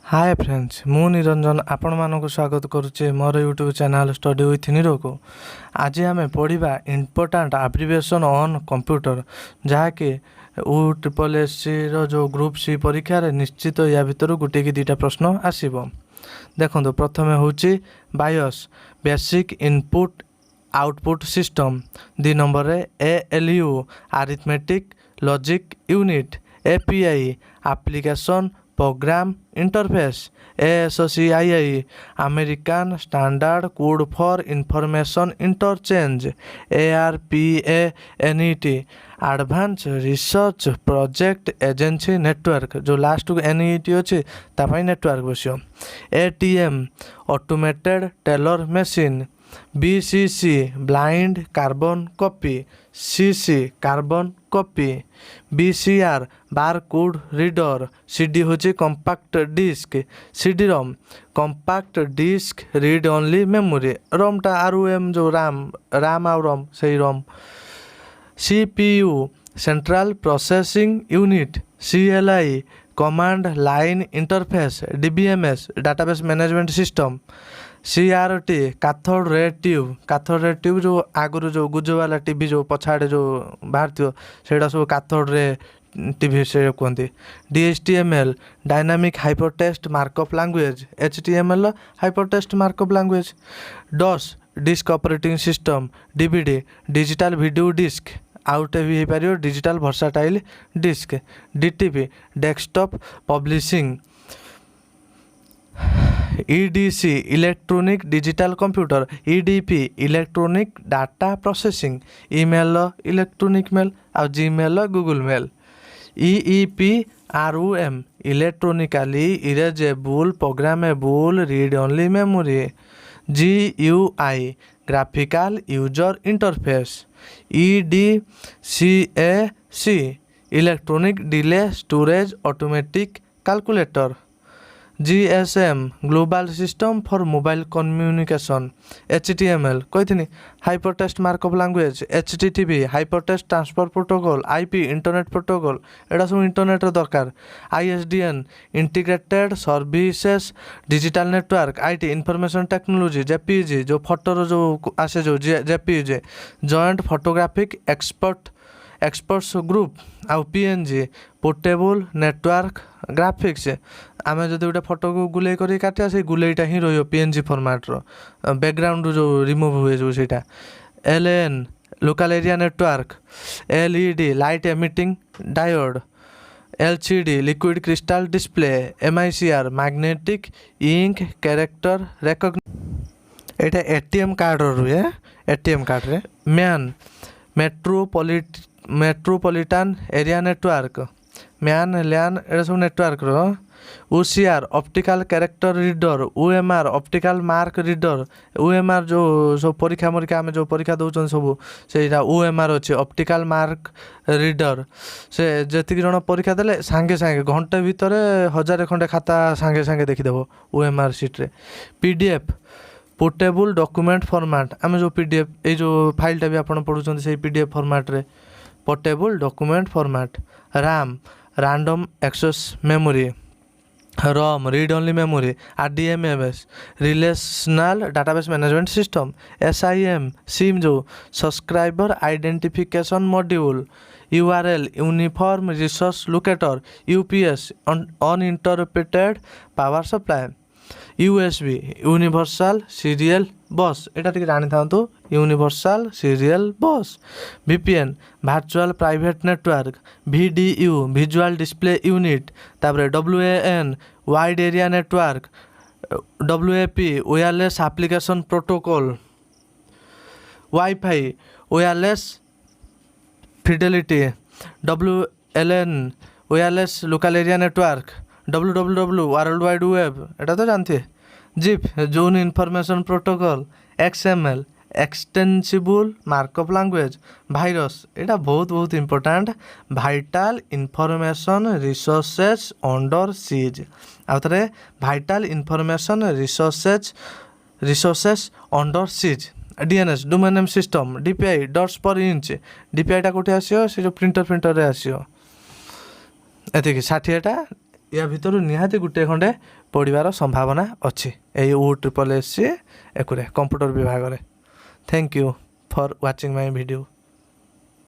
Hi friends मु निरंजन आपण मानक स्वागत करुचे मोर यूट्यूब चैनल स्टडी विथ नीरो को। आज आम पढ़ा इम्पोर्टाट एब्रिविएशन ऑन कंप्यूटर जहाँकि USSC जो ग्रुप सी परीक्षा रे निश्चित या भितर गोटे कि दुटा प्रश्न आसीबो। देखो प्रथम हूँ BIOS basic input output system, 2 number रे ALU arithmetic logic unit, API application program interface, ASCII American standard code for information interchange, ARPANET advance research project agency network जो लास्ट को NET अच्छे तापाई नेटवर्क बसियो, ATM automated teller machine, BCC blind carbon copy, CC carbon copy, BCR barcode reader, CD होची compact disc, CD-ROM compact disc read only memory, ROM टा ROM जो RAM और ROM सही ROM, CPU central processing unit, CLI command line interface, DBMS database management system, CRT cathode ray tube जो आगुरी जो गुज वाला TV जो पछाड़े जो बाहर थो सेटा सब कैथोड रे टीवी से कहते, DHTML dynamic hypertext markup language, HTML hypertext markup language, DOS disk operating system, DVD digital video disc आउट भी हो पार digital versatile disc, DTP desktop publishing, EDC electronic digital computer, EDP electronic data processing, email electronic mail और Gmail Google mail, EEPROM electronically erasable programmable read only memory, GUI graphical user interface, EDCAC electronic delay storage automatic calculator, GSM global system for mobile communication, HTML कही hypertext markup language, HTTP hypertext transfer protocol, IP internet protocol एटा सब internet दरकार, ISDN integrated services digital network, IT information technology, JPEG जो Fotor जो आसे जो JPEG joint photographic experts group आउ PNG portable network graphics आम जब गोटे फोटो को गुले कर काटा से गुलेटा ही रही PNG फॉर्मेट्र बैकग्राउंड जो रिमूव हुए जो सेटा, LAN local area network, LED light emitting diode, LCD liquid crystal display, MICR magnetic ink character recognition एटा ATM कार्ड रुए, ATM कार्ड रे MAN metropolitan area network, MAN LAN एटा सब नेटवर्क रो, OCR optical character reader, OMR optical mark reader, OMR जो सब परीक्षा मरीक्षा आम जो परीक्षा दौरान सब से OMR अच्छे ऑप्टिकल मार्क रीडर से जी जन परीक्षा देले सांगे सांगे घंटे भितर 1000 खंडे खाता सांगे सांगे देखीदेव OMR सीट्रे, PDF portable document format आम जो PDF ये जो फाइलटा भी आप पढ़ुं से PDF फॉर्मेट रे portable document format, RAM random access memory, ROM read only memory, RDMS relational database management system, SIM SIM जो subscriber identification module, URL uniform resource locator, UPS uninterrupted power supply, USB universal serial bus एटा टिके जानि थांतु, universal serial bus, VPN virtual private network, VDU visual display unit, तापर WAN wide area network, WAP wireless application protocol, WiFi wireless fidelity, WLAN wireless local area network, WWW world wide web एटा तो जानते, ZIP zone information protocol, XML extensible markup language, virus एटा बहुत important vital information resources under seize, आउ थे vital information resources under seize, DNS domain name system, DPI dots पर inch, DPI टा कोठी आसियो से जो प्रिंटर रे आसियो एतिकी 60टा या भितर निहाती गुटे खंडे पढ़ार संभावना अच्छी U8SC एकुरे कंप्यूटर विभाग में। Thank you for watching my video.